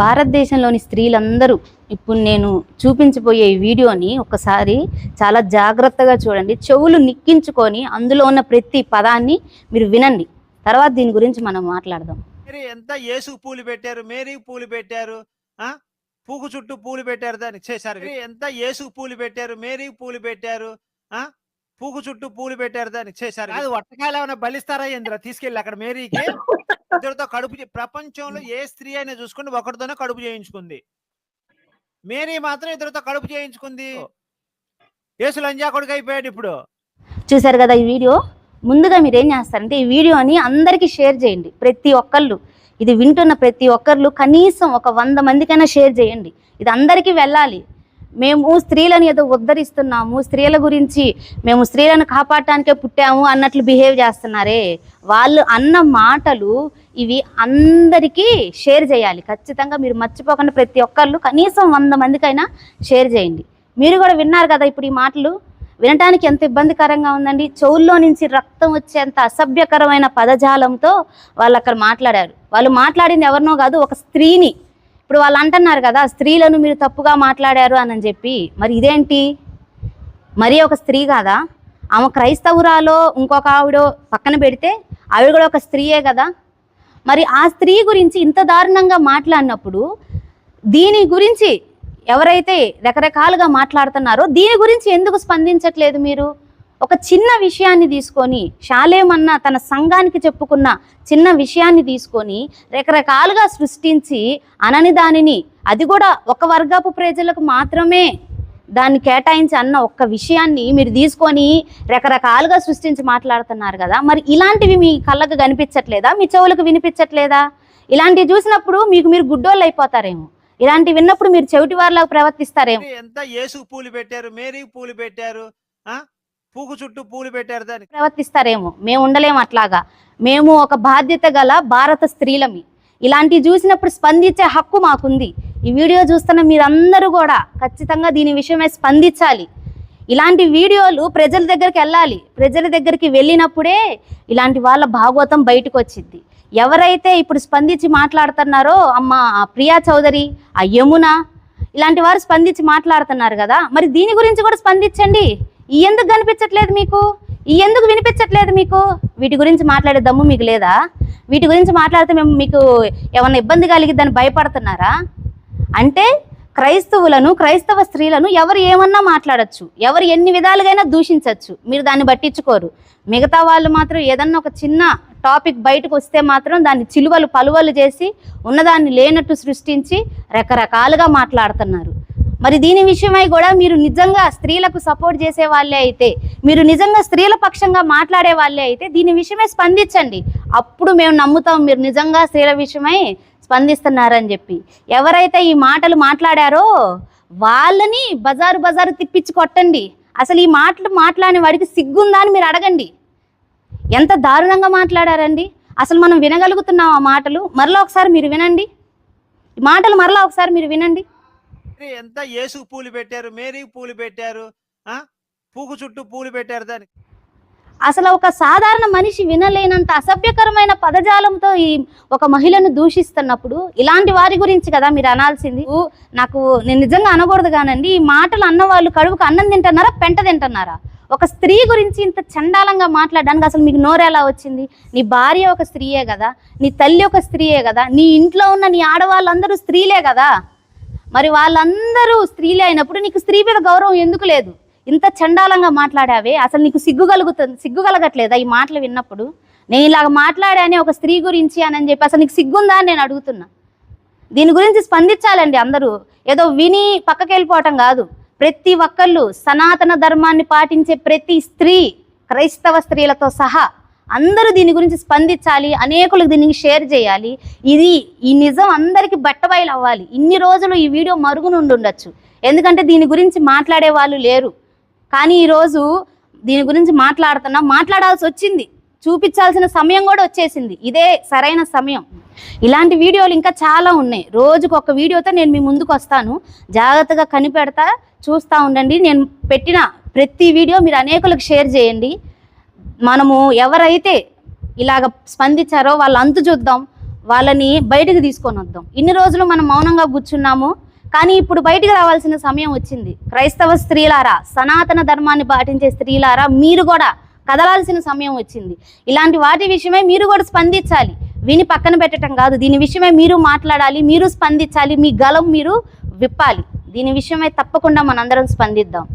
భారతదేశంలోని స్త్రీలందరూ ఇప్పుడు నేను చూపించబోయే ఈ వీడియోని ఒకసారి చాలా జాగ్రత్తగా చూడండి. చెవులు నిక్కించుకొని అందులో ఉన్న ప్రతి పదాన్ని మీరు వినండి. తర్వాత దీని గురించి మనం మాట్లాడదాం. ఎంత యేసుకు పూలు పెట్టారు, మేరీకి పూలు పెట్టారు, పూకు చుట్టూ పూలు పెట్టారు, దానికి చేశారు. ఎంత యేసుకు పూలు పెట్టారు, మేరీకి పూలు పెట్టారు, పూకు చుట్టూ పూలు పెట్టారు, దానికి చేశారు. అది వట్టకాయలు ఏమైనా బలిస్తారా ఇంద్ర తీసుకెళ్ళి అక్కడ మేరీకి ఇద్దరితో కడుపు ప్రపంచంలో ఏ స్త్రీ అయినా చూసుకుని ఒకరితోనే కడుపు చేయించుకుంది. మేరీ మాత్రం ఇద్దరితో కడుపు చేయించుకుంది. యేసు లంజా కొడుకు అయిపోయాడు. ఇప్పుడు చూసారు కదా ఈ వీడియో. ముందుగా మీరు ఏం చేస్తారంటే ఈ వీడియోని అందరికీ షేర్ చేయండి. ప్రతి ఒక్కళ్ళు ఇది వింటున్న ప్రతి ఒక్కళ్ళు కనీసం ఒక 100 మందికైనా షేర్ చేయండి. ఇది అందరికీ వెళ్ళాలి. మేము స్త్రీలను ఏదో ఉద్ధరిస్తున్నాము, స్త్రీల గురించి మేము స్త్రీలను కాపాడటానికే పుట్టాము అన్నట్లు బిహేవ్ చేస్తున్నారే. వాళ్ళు అన్న మాటలు ఇవి అందరికీ షేర్ చేయాలి. ఖచ్చితంగా మీరు మర్చిపోకుండా ప్రతి ఒక్కళ్ళు కనీసం 100 మందికైనా షేర్ చేయండి. మీరు కూడా విన్నారు కదా ఇప్పుడు ఈ మాటలు. వినటానికి ఎంత ఇబ్బందికరంగా ఉందండి. చెవుల్లో నుంచి రక్తం వచ్చేంత అసభ్యకరమైన పదజాలంతో వాళ్ళు అక్కడ మాట్లాడారు. వాళ్ళు మాట్లాడింది ఎవరినో కాదు, ఒక స్త్రీని. ఇప్పుడు వాళ్ళు అంటున్నారు కదా స్త్రీలను మీరు తప్పుగా మాట్లాడారు అని చెప్పి. మరి ఇదేంటి, మరి ఒక స్త్రీ కాదా? ఆమె క్రైస్తవురాలో ఇంకొక ఆవిడో పక్కన పెడితే ఆవిడ కూడా ఒక స్త్రీయే కదా. మరి ఆ స్త్రీ గురించి ఇంత దారుణంగా మాట్లాడినప్పుడు దీని గురించి ఎవరైతే రకరకాలుగా మాట్లాడుతున్నారో దీని గురించి ఎందుకు స్పందించట్లేదు మీరు? ఒక చిన్న విషయాన్ని తీసుకొని, షాలేమన్న తన సంఘానికి చెప్పుకున్న చిన్న విషయాన్ని తీసుకొని రకరకాలుగా సృష్టించి అనని దానిని, అది కూడా ఒక వర్గపు ప్రజలకు మాత్రమే దాన్ని కేటాయించి అన్న ఒక్క విషయాన్ని మీరు తీసుకొని రకరకాలుగా సృష్టించి మాట్లాడుతున్నారు కదా. మరి ఇలాంటివి మీ కళ్ళకు కనిపించట్లేదా? మీ చెవులకు వినిపించట్లేదా? ఇలాంటివి చూసినప్పుడు మీరు గుడ్డోళ్ళు అయిపోతారేమో. ఇలాంటి విన్నప్పుడు మీరు చెవిటి వారిలాగా ప్రవర్తిస్తారేమో. ఎంత యేసుకు పూలు పెట్టారు, మేరీకి పూలు పెట్టారు, పూకు చుట్టూ పూలు పెట్టారు, దానికి ప్రవర్తిస్తారేమో. మేము ఉండలేము అట్లాగా. మేము ఒక బాధ్యత గల భారత స్త్రీలమి. ఇలాంటివి చూసినప్పుడు స్పందించే హక్కు మాకుంది. ఈ వీడియో చూస్తున్న మీరందరూ కూడా ఖచ్చితంగా దీని విషయమై స్పందించాలి. ఇలాంటి వీడియోలు ప్రజల దగ్గరికి వెళ్ళాలి. ప్రజల దగ్గరికి వెళ్ళినప్పుడే ఇలాంటి వాళ్ళ భాగవతం బయటకు వచ్చింది. ఎవరైతే ఇప్పుడు స్పందించి మాట్లాడుతున్నారో అమ్మ ప్రియా చౌదరి, ఆ యమున, ఇలాంటి వారు స్పందించి మాట్లాడుతున్నారు కదా. మరి దీని గురించి కూడా స్పందించండి. ఈ ఎందుకు కనిపించట్లేదు మీకు? ఈ ఎందుకు వినిపించట్లేదు మీకు? వీటి గురించి మాట్లాడే దమ్ము మీకు లేదా? వీటి గురించి మాట్లాడితే మేము మీకు ఏమన్నా ఇబ్బంది కలిగిద్దని భయపడుతున్నారా? అంటే క్రైస్తవులను, క్రైస్తవ స్త్రీలను ఎవరు ఏమన్నా మాట్లాడచ్చు, ఎవరు ఎన్ని విధాలుగైనా దూషించవచ్చు. మీరు దాన్ని పట్టించుకోరు. మిగతా వాళ్ళు మాత్రం ఏదన్నా ఒక చిన్న టాపిక్ బయటకు వస్తే మాత్రం దాన్ని చిలువలు పలువలు చేసి ఉన్నదాన్ని లేనట్టు సృష్టించి రకరకాలుగా మాట్లాడుతున్నారు. మరి దీని విషయమై కూడా మీరు నిజంగా స్త్రీలకు సపోర్ట్ చేసే వాళ్ళే అయితే, మీరు నిజంగా స్త్రీల పక్షంగా మాట్లాడే వాళ్ళే అయితే దీని విషయమై స్పందించండి. అప్పుడు మేము నమ్ముతాం మీరు నిజంగా స్త్రీల విషయమై స్పందిస్తున్నారని చెప్పి. ఎవరైతే ఈ మాటలు మాట్లాడారో వాళ్ళని బజారు తిప్పించి కొట్టండి. అసలు ఈ మాటలు మాట్లాడిన వాడికి సిగ్గుందా అని మీరు అడగండి. ఎంత దారుణంగా మాట్లాడారండి. అసలు మనం వినగలుగుతున్నాం ఆ మాటలు? మరలా ఒకసారి మీరు వినండి. ఈ మాటలు మరలా ఒకసారి మీరు వినండి. ఎంత యేసుకు పూలు పెట్టారు, మేరీకి పూలు పెట్టారు, పూకు చుట్టూ పూలు పెట్టారు, దానికి అసలు ఒక సాధారణ మనిషి వినలేనంత అసభ్యకరమైన పదజాలంతో ఈ ఒక మహిళను దూషిస్తున్నప్పుడు ఇలాంటి వారి గురించి కదా మీరు అనాల్సింది. నేను నిజంగా అనకూడదు కానండి, ఈ మాటలు అన్నవాళ్ళు కడుపుకు అన్నం తింటున్నారా, పెంట తింటున్నారా? ఒక స్త్రీ గురించి ఇంత చండాలంగా మాట్లాడడానికి అసలు మీకు నోరు ఎలా వచ్చింది? నీ భార్య ఒక స్త్రీయే కదా, నీ తల్లి ఒక స్త్రీయే కదా, నీ ఇంట్లో ఉన్న నీ ఆడవాళ్ళందరూ స్త్రీలే కదా. మరి వాళ్ళందరూ స్త్రీలే అయినప్పుడు నీకు స్త్రీ మీద గౌరవం ఎందుకు లేదు? ఇంత చండాలంగా మాట్లాడావే, అసలు నీకు సిగ్గు కలగట్లేదా ఈ మాటలు విన్నప్పుడు? నేను ఇలాగ మాట్లాడానే ఒక స్త్రీ గురించి అని చెప్పి అసలు నీకు సిగ్గుందా అని నేను అడుగుతున్నా. దీని గురించి స్పందించాలండి అందరూ. ఏదో విని పక్కకి వెళ్ళిపోవటం కాదు. ప్రతి ఒక్కళ్ళు సనాతన ధర్మాన్ని పాటించే ప్రతి స్త్రీ, క్రైస్తవ స్త్రీలతో సహా అందరూ దీని గురించి స్పందించాలి. అనేకులకు దీనికి షేర్ చేయాలి. ఈ నిజం అందరికీ బట్టబయలు అవ్వాలి. ఇన్ని రోజులు ఈ వీడియో మరుగునుండి ఉండొచ్చు, ఎందుకంటే దీని గురించి మాట్లాడే వాళ్ళు లేరు. కానీ ఈరోజు దీని గురించి మాట్లాడాల్సి వచ్చింది. చూపించాల్సిన సమయం కూడా వచ్చేసింది. ఇదే సరైన సమయం. ఇలాంటి వీడియోలు ఇంకా చాలా ఉన్నాయి. రోజుకు ఒక వీడియోతో నేను మీ ముందుకు వస్తాను. జాగ్రత్తగా కనిపెడతా, చూస్తూ ఉండండి. నేను పెట్టిన ప్రతి వీడియో మీరు అనేకులకు షేర్ చేయండి. మనము ఎవరైతే ఇలాగ స్పందించారో వాళ్ళ అంతు చూద్దాం. వాళ్ళని బయటకు తీసుకొని వద్దాం. ఇన్ని రోజులు మనం మౌనంగా కూర్చున్నాము, కానీ ఇప్పుడు బయటకు రావాల్సిన సమయం వచ్చింది. క్రైస్తవ స్త్రీలారా, సనాతన ధర్మాన్ని పాటించే స్త్రీలారా, మీరు కూడా కదలాల్సిన సమయం వచ్చింది. ఇలాంటి వాటి విషయమై మీరు కూడా స్పందించాలి. విని పక్కన పెట్టడం కాదు, దీని విషయమై మీరు మాట్లాడాలి, మీరు స్పందించాలి, మీ గలం మీరు విప్పాలి. దీని విషయమై తప్పకుండా మనందరం స్పందిద్దాం.